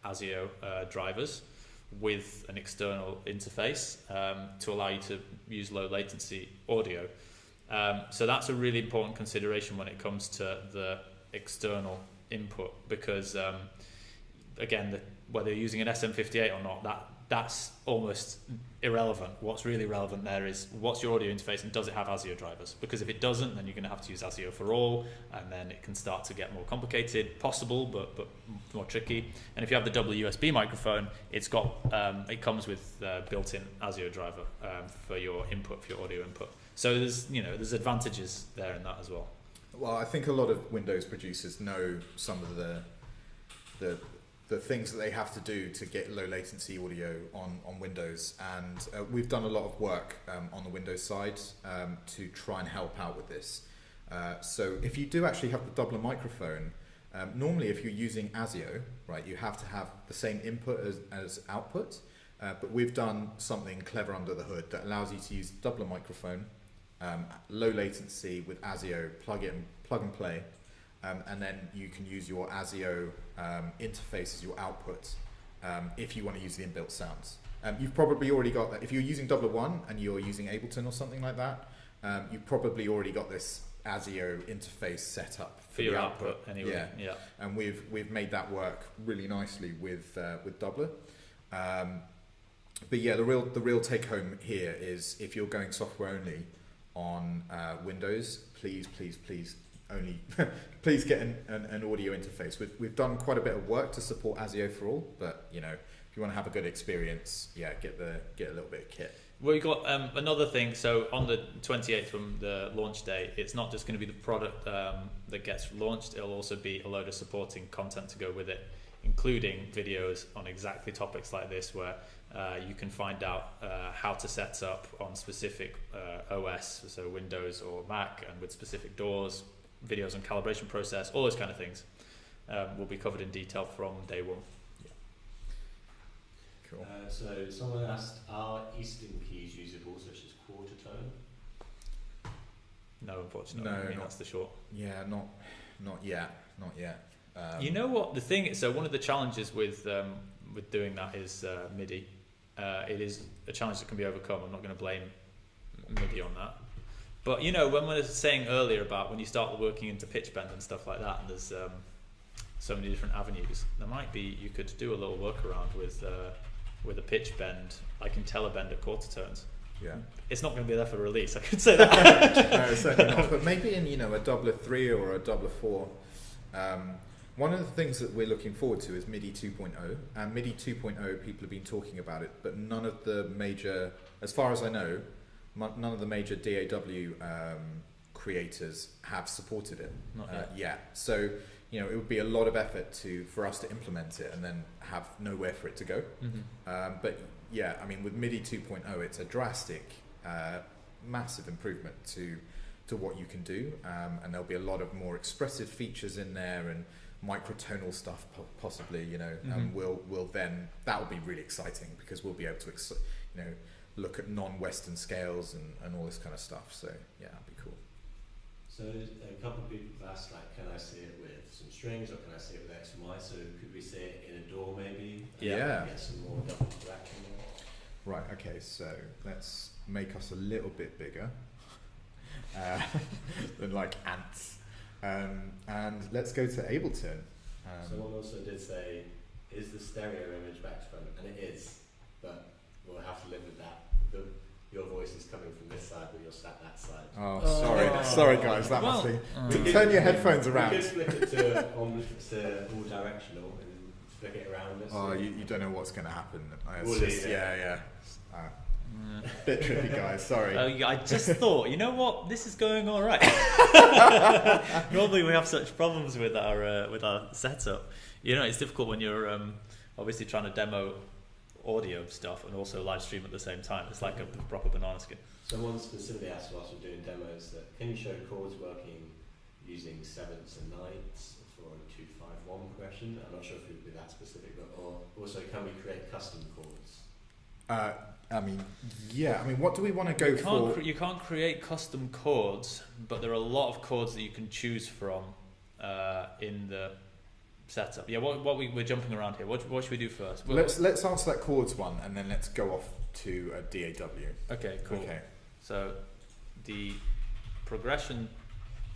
ASIO drivers with an external interface to allow you to use low latency audio. So that's a really important consideration when it comes to the external input, because again, whether you're using an SM58 or not, that's almost irrelevant. What's really relevant there is what's your audio interface and does it have ASIO drivers? Because if it doesn't, then you're going to have to use ASIO for all, and then it can start to get more complicated, possible, but more tricky. And if you have the double USB microphone, it comes with built-in ASIO driver for your input, for your audio input. So there's advantages there in that as well. Well, I think a lot of Windows producers know some of the things that they have to do to get low latency audio on Windows, and we've done a lot of work on the Windows side to try and help out with this. So if you do actually have the Dubler microphone, normally if you're using ASIO, right, you have to have the same input as output, but we've done something clever under the hood that allows you to use the Dubler microphone, low latency with ASIO, plug and play. And then you can use your ASIO interface as your output if you want to use the inbuilt sounds. You've probably already got that. If you're using Dubler 1 and you're using Ableton or something like that, you've probably already got this ASIO interface set up for your output anyway. Yeah. And we've made that work really nicely with Dubler. But yeah, the real take home here is if you're going software only on Windows, please only please get an audio interface. We've done quite a bit of work to support ASIO for all, but if you want to have a good experience, get a little bit of kit. Well, you got another thing. So on the 28th from the launch day, it's not just going to be the product that gets launched. It'll also be a load of supporting content to go with it, including videos on exactly topics like this, where you can find out how to set up on specific OS, so Windows or Mac, and with specific DAWs, videos on calibration process, all those kind of things will be covered in detail from day one. Yeah. Cool. So someone asked, are Eastern keys usable, such as quarter tone? No, unfortunately. No, that's the short. Yeah, not yet. You know what the thing is? So one of the challenges with doing that is MIDI. It is a challenge that can be overcome. I'm not going to blame MIDI on that. But when we were saying earlier about when you start working into pitch bend and stuff like that, and there's so many different avenues, you could do a little workaround with a pitch bend, like Intellibend at quarter tones. Yeah. It's not going to be there for release, I could say that. No, certainly not. But maybe in a Dubler 3 or a Dubler 4. One of the things that we're looking forward to is MIDI 2.0, and MIDI 2.0, people have been talking about it, but none of the major, as far as I know, none of the major DAW creators have supported it yet. So it would be a lot of effort for us to implement it and then have nowhere for it to go. Mm-hmm. But yeah, I mean, with MIDI 2.0, it's a drastic massive improvement to what you can do, and there'll be a lot of more expressive features in there and microtonal stuff possibly, you know. And we'll then, that will be really exciting because we'll be able to look at non-Western scales and all this kind of stuff. So yeah, that'd be cool. So a couple of people have asked, like, can I see it with some strings or can I see it with X and Y? So could we see it in a DAW maybe? Yeah. Get some more double interaction there. Right, okay, so let's make us a little bit bigger than like ants. And let's go to Ableton. Someone also did say, is the stereo image back to front? And it is, but we'll have to live with that. Your voice is coming from this side, but you're sat that side. Oh, sorry guys, that must be. Turn your headphones around. We could flip it to all directional and flick it around. Oh, you don't know what's going to happen. We'll leave it. Yeah. Bit trippy, guys. Sorry. I just thought, you know what, this is going all right. Normally we have such problems with our setup. You know, it's difficult when you're obviously trying to demo audio stuff and also live stream at the same time. It's like a proper banana skin. Someone specifically asked whilst we're doing demos that can you show chords working using sevenths and ninths for a 2-5-1 progression? I'm not sure if it would be that specific, but or also can we create custom chords? What do we want to go for? You can't create custom chords, but there are a lot of chords that you can choose from in the setup. Yeah, we're jumping around here. What should we do first? Let's answer that chords one, and then let's go off to a DAW. Okay, cool. Okay. So the progression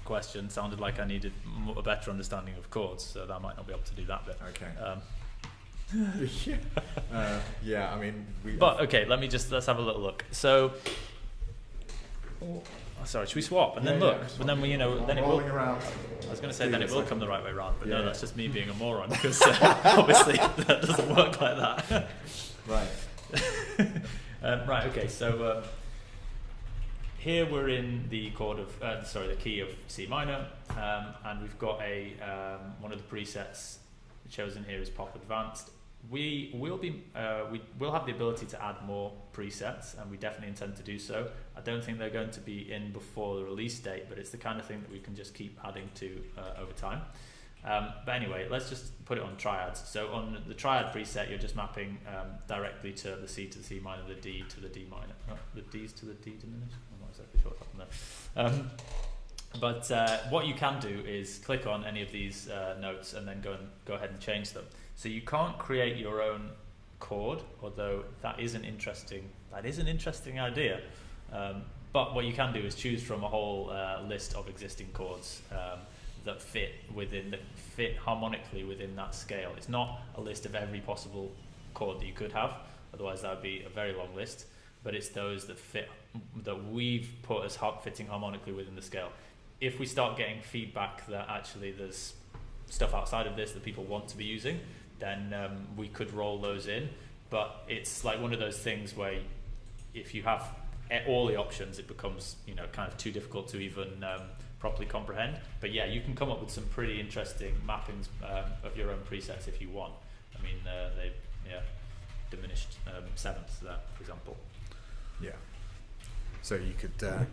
question sounded like I needed a better understanding of chords, so I might not be able to do that bit. Okay. Let's have a little look. So, sorry, should we swap and then look? Yeah. But then then it will. Around. I was going to say then it will come the right way around, but no, that's just me being a moron because obviously that doesn't work like that. Right. Right. Okay. So here we're in the the key of C minor, and we've got one of the presets chosen here is Pop Advanced. We will have the ability to add more presets, and we definitely intend to do so. I don't think they're going to be in before the release date, but it's the kind of thing that we can just keep adding to over time. But anyway, let's just put it on triads. So on the triad preset, you're just mapping directly to the C to the C minor, the D to the D minor. The D's to the D diminished? I'm not exactly sure what happened there. But what you can do is click on any of these notes and then go ahead and change them. So you can't create your own chord, although that is an interesting idea. But what you can do is choose from a whole list of existing chords that fit harmonically within that scale. It's not a list of every possible chord that you could have, otherwise that would be a very long list. But it's those that we've put as fitting harmonically within the scale. If we start getting feedback that actually there's stuff outside of this that people want to be using, then we could roll those in. But it's like one of those things where if you have all the options, it becomes kind of too difficult to even properly comprehend. But yeah, you can come up with some pretty interesting mappings of your own presets if you want. I mean, they diminished sevenths there, for example. Yeah. So you could. Sorry.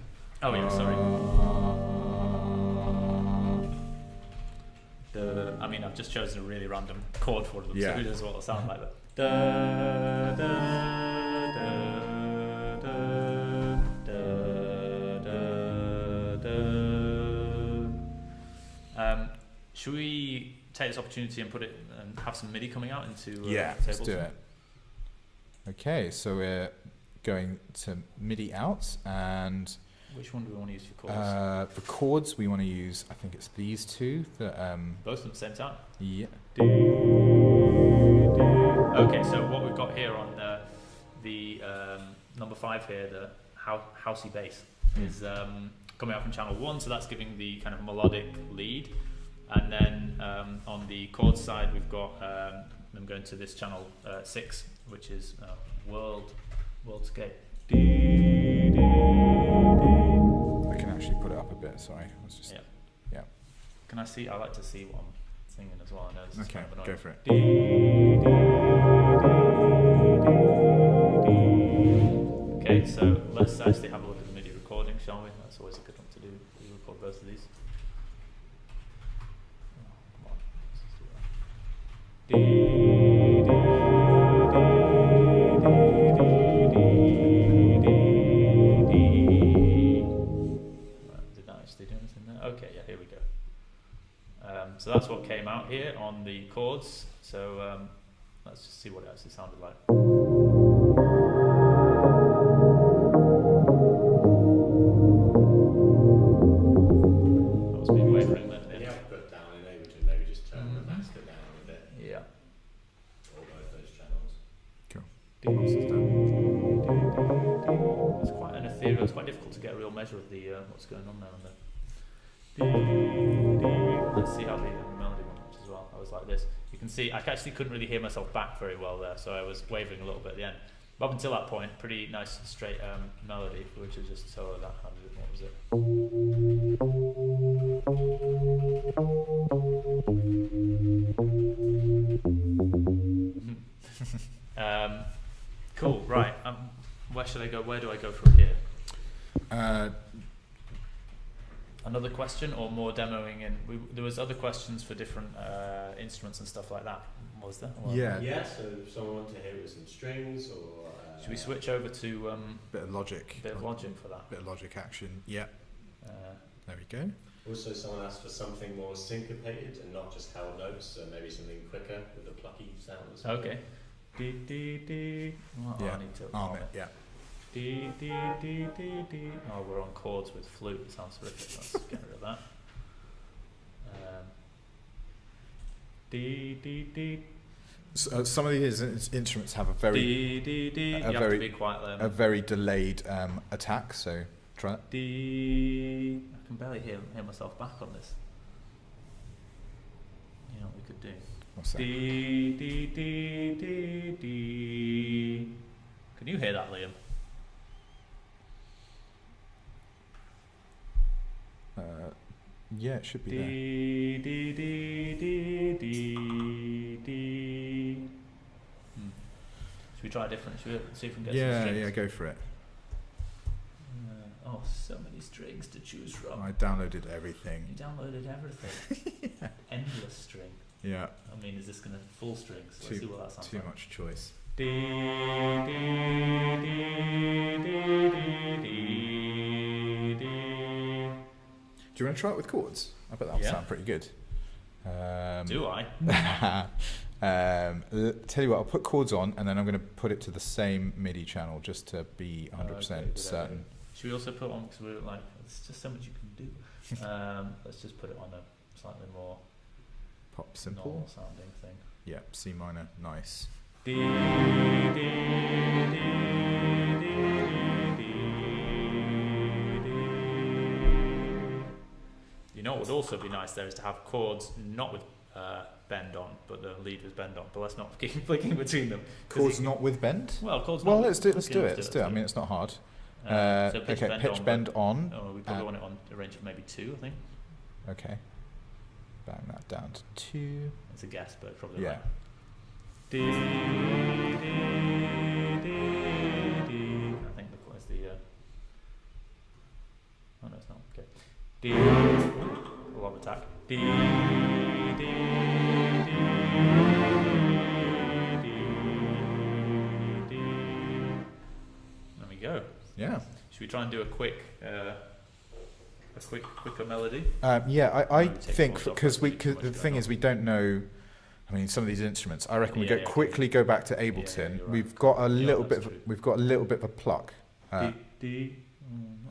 I've just chosen a really random chord for them, so who knows what it'll sound like. Should we take this opportunity and put it and have some MIDI coming out into let's do it. Okay, so we're going to MIDI out, and which one do we want to use for chords? For chords, we want to use, I think it's these two. Both at the same time? Yeah. Okay, so what we've got here on the number 5 here, the housey bass, is coming out from channel 1, so that's giving the kind of melodic lead. And then on the chord side, we've got, I'm going to this channel 6, which is Worldscape. I can actually put it up a bit, sorry. Yeah. Can I see? I like to see what I'm singing as well. I know this is kind of annoying. Go for it. Okay, so let's actually out here on the chords. So let's just see what it actually sounded like. That was me wavering there. The output down in Ableton, maybe just turn the master down a bit. Yeah. Or both those channels. Cool. It's quite an ethereal. It's quite difficult to get a real measure of the what's going on there. Let's see how the melody went as well. I was like this. You can see I actually couldn't really hear myself back very well there, so I was wavering a little bit at the end. But up until that point, pretty nice straight melody, which is just solo that. How did it? What was it? Cool. Right. Where should I go? Where do I go from here? Another question or more demoing? And there was other questions for different instruments and stuff like that. Was there? Or Yeah. Yeah. So if someone wanted to hear it with some strings, or should we switch over to bit of Logic. bit of Logic for that? Bit of Logic action. Yeah. There we go. Also, someone asked for something more syncopated and not just held notes, so maybe something quicker with a plucky sound as well. Okay. Dee dee dee. Oh, Yeah. I need to Arm it. Yeah. Dee dee dee dee dee. Oh, we're on chords with flute. It sounds horrific. Let's get rid of that. Dee dee dee. So, some of these instruments have a very Dee dee dee. You have to be quiet there. a very delayed attack. So try that. Dee. I can barely hear myself back on this. You know what we could do? What's that? Dee dee dee dee dee. Can you hear that, Liam? Yeah, it should be there. Dee dee dee dee dee dee. Should we try a different? Should we see if we can get some Yeah, strings? yeah, go for it. Oh, so many strings to choose from. I downloaded everything. You downloaded everything. Endless string. Yeah. I mean, is this going to full strings? Let's see what that sounds Too like. much choice. Dee dee dee dee dee dee. Do you want to try it with chords? I bet that'll Yeah. sound pretty good. Do I? Tell you what, I'll put chords on and then I'm going to put it to the same MIDI channel just to be 100% certain. Should we also put on, because we're like, there's just so much you can do. Let's just put it on a slightly more Pop simple. normal sounding thing. Yeah, C minor, nice. Dee, dee, dee, dee, dee, dee. You know what would also be nice there is to have chords not with bend on, but the lead with bend on. But let's not keep flicking between them. Chords not with bend? Well, chords. Well, not let's do it. Let's okay, do it. Let's do it. I mean, it's not hard. So Okay, pitch bend on. Oh, we probably want it on a range of maybe 2, I think. Okay. Bang that down to 2. It's a guess, but probably Yeah. right. Dee, dee, dee, dee. I think the chord is the. Oh no, it's not. Okay. Dee. A lot of attack. Dee, dee, dee, dee, dee. There we go. Yeah. Should we try and do a quicker melody? Yeah, I Take think chords off, because that's really too the much thing going is we don't know. I mean, some of these instruments. I reckon we Yeah, go yeah. quickly go back to Ableton. you're right. We've got a little that's bit. true. We've got a little bit of a pluck. Dee, dee, dee,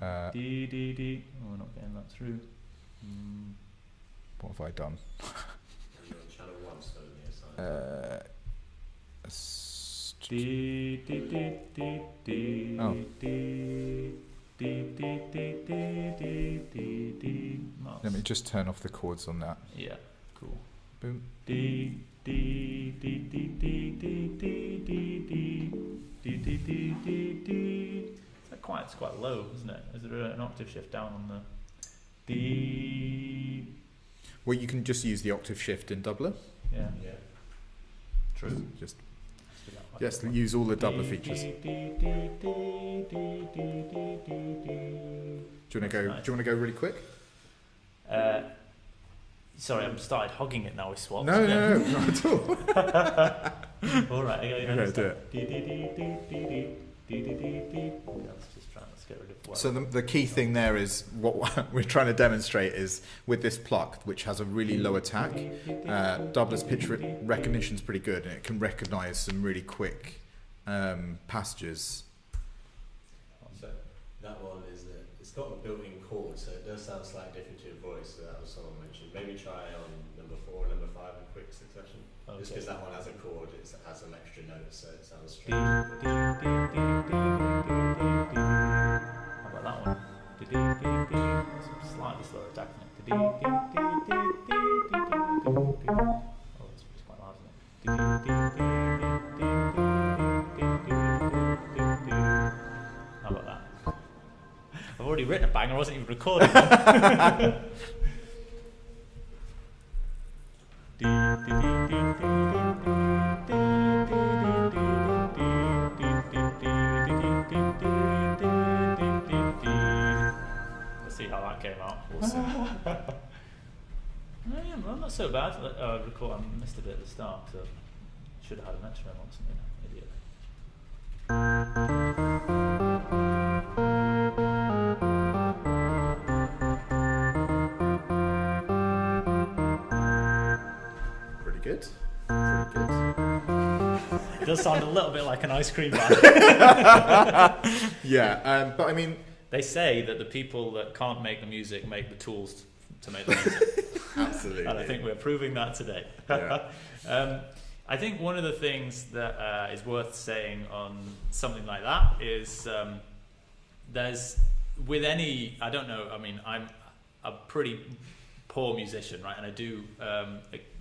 Uh, dee, dee. Oh, we're not getting that through. What have I done? And you're on channel 1 still in the assignment. Dee, dee, dee, dee, dee, Oh. dee, dee, dee, dee, dee, dee, dee, dee. Nice. Let me just turn off the chords on that. Yeah, cool. Boom. Dee, dee, dee, dee, dee, dee, dee, dee, dee, dee, dee, dee, dee, dee. It's quite low, isn't it? Is there an octave shift down on the dee? Well, you can just use the octave shift in Dubler. Yeah, Yeah. Just Let's do that one. yes, use all the Dubler features. Dee, dee, dee, dee, dee, dee, dee, dee, dee. Do you want to go? Nice. Do you want to go really quick? Sorry, I've started hogging it now with swaps. No, not at all. All right, Okay, do it. Dee, dee, dee, dee, dee, dee, Let's get rid of what. So the key thing there is what we're trying to demonstrate is with this pluck, which has a really low attack, Dubler's pitch recognition is pretty good, and it can recognise some really quick passages. So that one is that it's got a built-in chord, so it does sound slightly different to your voice. So that was someone mentioned. Maybe try on number 4 and number 5 in quick succession. Okay. Just because that one has a chord, it has some extra notes, so it sounds strange. How about that one? Slightly slower attack. Oh, it's quite loud, isn't it? How about that? I've already written a banger, I wasn't even recording. Let's see how that came out. We'll see. Well, not so bad. Record, I missed a bit at the start, so should have had a metronome or something. Idiot. Pretty good. Pretty good. It does sound a little bit like an ice cream van. Yeah, but I mean, they say that the people that can't make the music make the tools to make the music. absolutely. And I think we're proving that today. Yeah. I think one of the things that is worth saying on something like that is there's, with any, I don't know, I mean, I'm a pretty poor musician, right? And I do,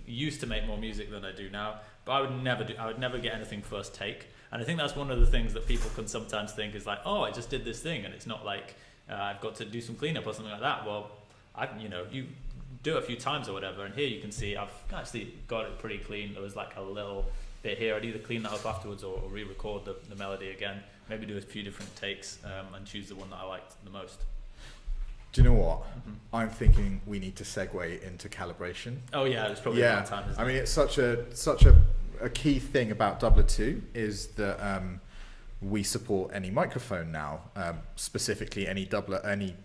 used to make more music than I do now, but I would never get anything first take. And I think that's one of the things that people can sometimes think is like, oh, I just did this thing, and it's not like I've got to do some cleanup or something like that. Well, you do it a few times or whatever, and here you can see I've actually got it pretty clean. There was like a little bit here. I'd either clean that up afterwards or re-record the melody again, maybe do a few different takes and choose the one that I liked the most. Do you know what? Mm-hmm. I'm thinking we need to segue into calibration. Oh yeah, it's probably about time, isn't it? I mean, it's such a key thing about Dubler 2 is that we support any microphone now, specifically any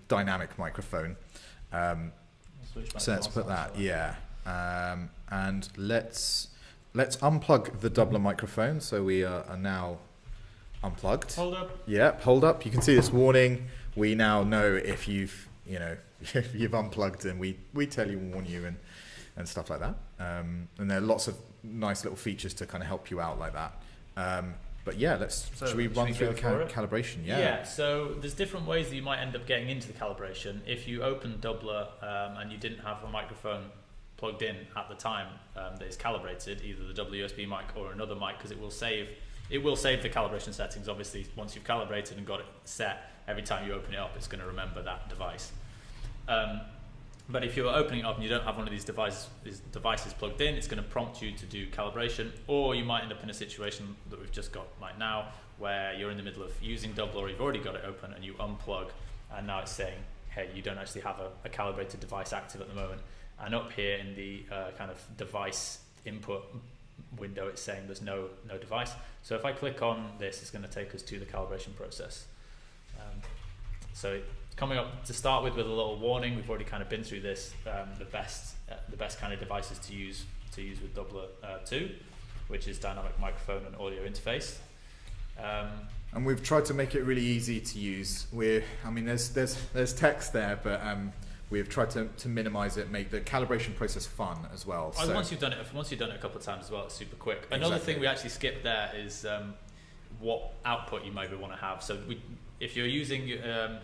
dynamic microphone. So let's put that, and let's unplug the Dubler microphone. So we are now unplugged. Hold up. Yep, hold up. You can see this warning. We now know if you've unplugged, and we tell you, warn you, and stuff like that. And there are lots of nice little features to kind of help you out like that. But yeah, should we run through the calibration? Yeah, so there's different ways that you might end up getting into the calibration. If you open Dubler and you didn't have a microphone plugged in at the time that is calibrated, either the Dubler USB mic or another mic, because it will save the calibration settings. Obviously, once you've calibrated and got it set, every time you open it up, it's going to remember that device. But if you're opening it up and you don't have one of these devices plugged in, it's going to prompt you to do calibration, or you might end up in a situation that we've just got right now, where you're in the middle of using Dubler, or you've already got it open, and you unplug, and now it's saying, hey, you don't actually have a calibrated device active at the moment. And up here in the kind of device input window, it's saying there's no device. So if I click on this, it's going to take us to the calibration process. So coming up to start with a little warning. We've already kind of been through this. The best kind of devices to use with Dubler 2, which is dynamic microphone and audio interface. And we've tried to make it really easy to use. There's text there, but we've tried to minimize it, make the calibration process fun as well. So once you've done it a couple of times as well, it's super quick. Another thing we actually skipped there is what output you maybe want to have. So if you're using,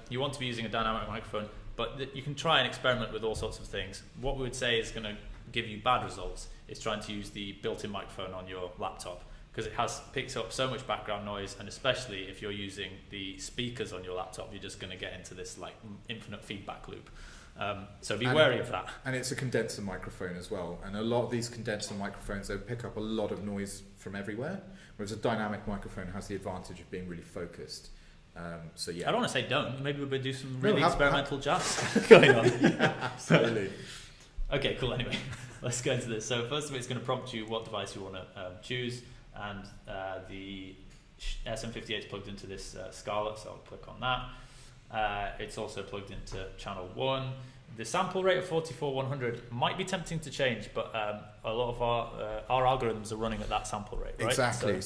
you want to be using a dynamic microphone, but you can try and experiment with all sorts of things. What we would say is going to give you bad results is trying to use the built-in microphone on your laptop, because it picks up so much background noise, and especially if you're using the speakers on your laptop, you're just going to get into this like infinite feedback loop. So be wary of that. And it's a condenser microphone as well, and a lot of these condenser microphones, they pick up a lot of noise from everywhere, whereas a dynamic microphone has the advantage of being really focused. So yeah, I don't want to say don't. Maybe we'll do some really experimental jazz going on. Yeah, absolutely. Okay, cool. Anyway, let's go into this. So first of all, it's going to prompt you what device you want to choose, and the SM58 is plugged into this Scarlett, so I'll click on that. It's also plugged into channel 1. The sample rate of 44-100 might be tempting to change, but a lot of our algorithms are running at that sample rate, right? Exactly.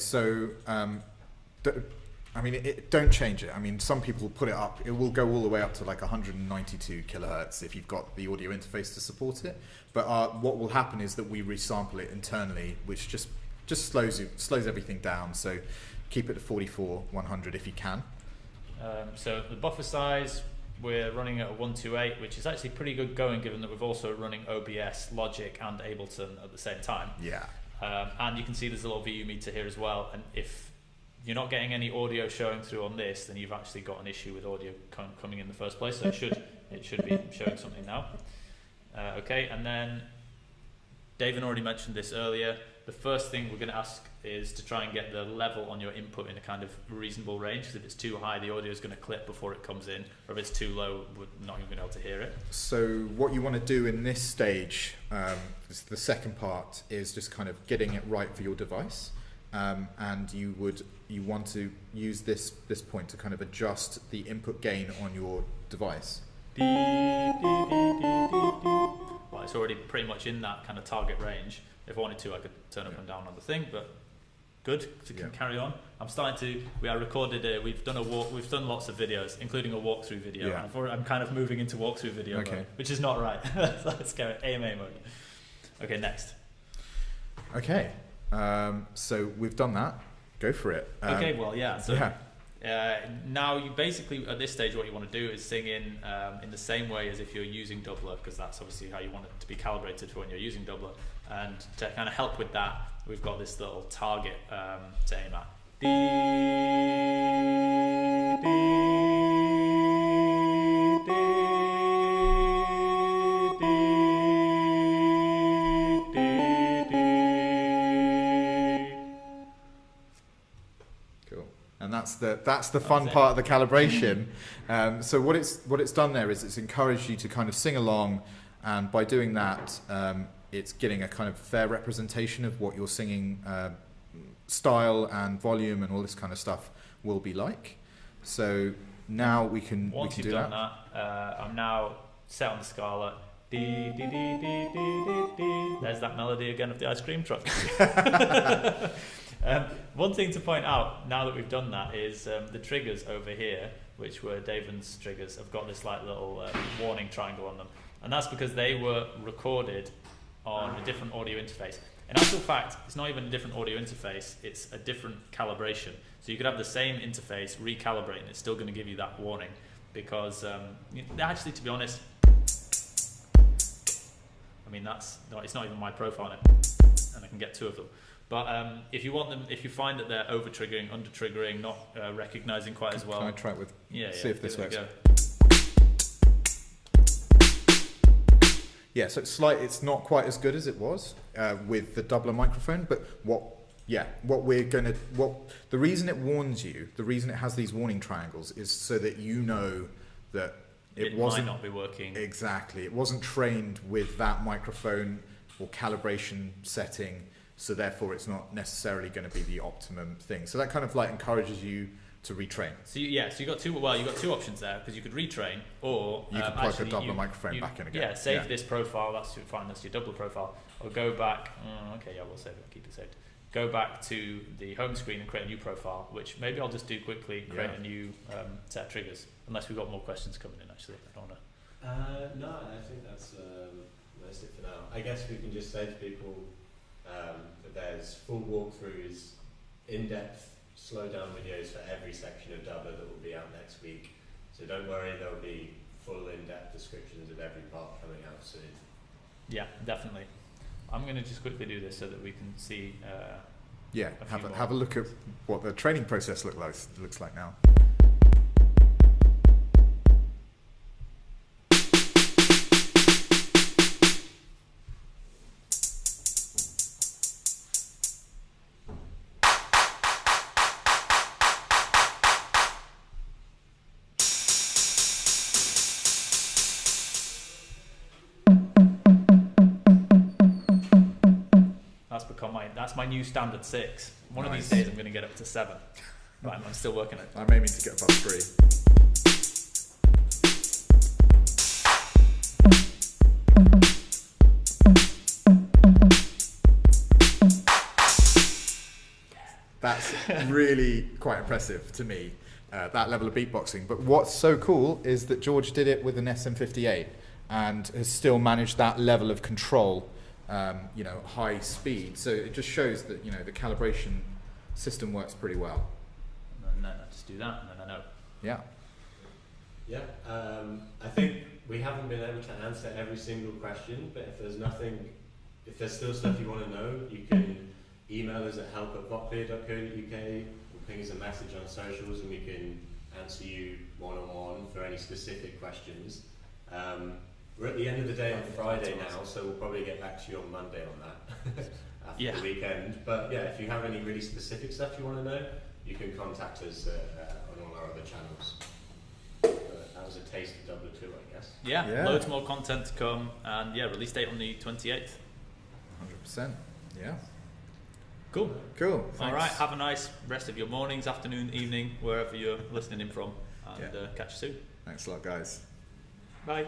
I mean, don't change it. I mean, some people put it up. It will go all the way up to like 192 kilohertz if you've got the audio interface to support it. But what will happen is that we resample it internally, which just slows everything down. So keep it to 44-100 if you can. So the buffer size, we're running at a 128, which is actually pretty good going, given that we're also running OBS, Logic, and Ableton at the same time. Yeah. And you can see there's a little VU meter here as well. And if you're not getting any audio showing through on this, then you've actually got an issue with audio coming in the first place. So it should be showing something now. Okay, and then Daven already mentioned this earlier. The first thing we're going to ask is to try and get the level on your input in a kind of reasonable range, because if it's too high, the audio is going to clip before it comes in, or if it's too low, we're not even going to be able to hear it. So what you want to do in this stage, the second part, is just kind of getting it right for your device, and you want to use this point to kind of adjust the input gain on your device. Well, it's already pretty much in that kind of target range. If I wanted to, I could turn up and down on the thing, but good to carry on. I'm starting to. We are recorded. We've done lots of videos, including a walkthrough video. Yeah. I'm kind of moving into walkthrough video mode, which is not right. Let's go AMA mode. Okay, next. Okay, so we've done that. Go for it. Okay, well, yeah. So now you basically at this stage, what you want to do is sing in the same way as if you're using Dubler, because that's obviously how you want it to be calibrated for when you're using Dubler. And to kind of help with that, we've got this little target to aim at. Cool. And that's the fun part of the calibration. So what it's done there is it's encouraged you to kind of sing along, and by doing that, it's getting a kind of fair representation of what your singing style and volume and all this kind of stuff will be like. So now we can do that. Once you've done that, I'm now set on the Scarlett. There's that melody again of the ice cream truck. One thing to point out now that we've done that is the triggers over here, which were Daven's triggers, have got this like little warning triangle on them, and that's because they were recorded on a different audio interface. In actual fact, it's not even a different audio interface, it's a different calibration. So you could have the same interface, recalibrate, and it's still going to give you that warning, because actually, to be honest, I mean, it's not even my profile, and I can get two of them. But if you want them, if you find that they're over triggering, under triggering, not recognizing quite as well. Can I try it with? See if this works. Yeah, so it's not quite as good as it was with the Dubler microphone, but the reason it warns you, the reason it has these warning triangles is so that you know that it might not be working. Exactly. It wasn't trained with that microphone or calibration setting, so therefore it's not necessarily going to be the optimum thing. So that kind of like encourages you to retrain. So you got two options there, because you could retrain, or you could plug the Dubler microphone back in again. Yeah, save this profile. That's your Dubler profile. Or go back. We'll save it. Keep it saved. Go back to the home screen and create a new profile, which maybe I'll just do quickly. Create a new set of triggers. Unless we've got more questions coming in. Actually, I don't want to. No, I think that's it for now. I guess we can just say to people that there's full walkthroughs, in-depth slow down videos for every section of Dubler that will be out next week. So don't worry, there'll be full in-depth descriptions of every part coming out soon. Yeah, definitely. I'm going to just quickly do this so that we can see. Have a look at what the training process looks like now. That's my new standard 6. One of these Nice. days I'm going to get up to 7. Right, I'm still working it. I'm aiming to get above 3. That's really quite impressive to me, that level of beatboxing. But what's so cool is that George did it with an SM58 and has still managed that level of control, high speed. So it just shows that, the calibration system works pretty well. And then I just do that, and then I know. Yeah. Yeah, I think we haven't been able to answer every single question, but if there's still stuff you want to know, you can email us at help@vochlea.co.uk, or ping us a message on socials, and we can answer you one-on-one for any specific questions. We're at the end of the day on Friday now, so we'll probably get back to you on Monday on that after the weekend. But yeah, if you have any really specific stuff you want to know, you can contact us on all our other channels. That was a taste of Dubler 2, I guess. Yeah, loads more content to come, and release date on the 28th. 100%. Yeah. Cool. Thanks. All right, have a nice rest of your mornings, afternoon, evening, wherever you're listening in from, and catch you soon. Thanks a lot, guys. Bye.